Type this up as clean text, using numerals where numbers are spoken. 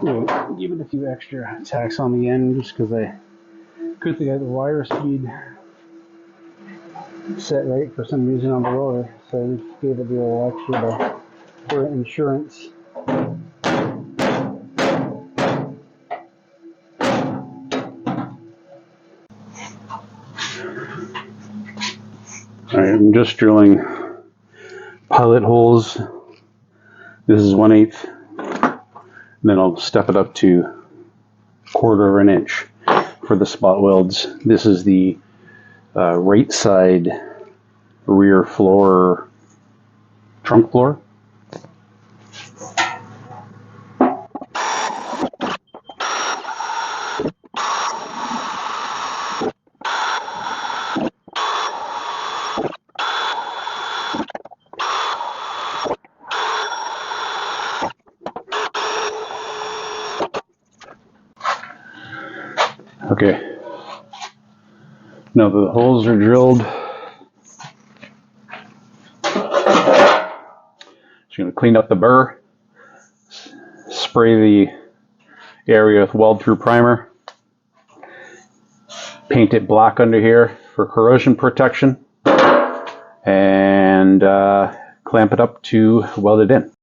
We'll give it a few extra tacks on the end just because I couldn't get the wire speed set right for some reason on the roller, so I just gave it a little extra for insurance. Alright, I'm just drilling pilot holes. This is 1/8, and then I'll step it up to 1/4 of an inch for the spot welds. This is the right side rear floor, trunk floor. Okay, now the holes are drilled. Just going to clean up the burr, spray the area with weld-through primer, paint it black under here for corrosion protection, and clamp it up to weld it in.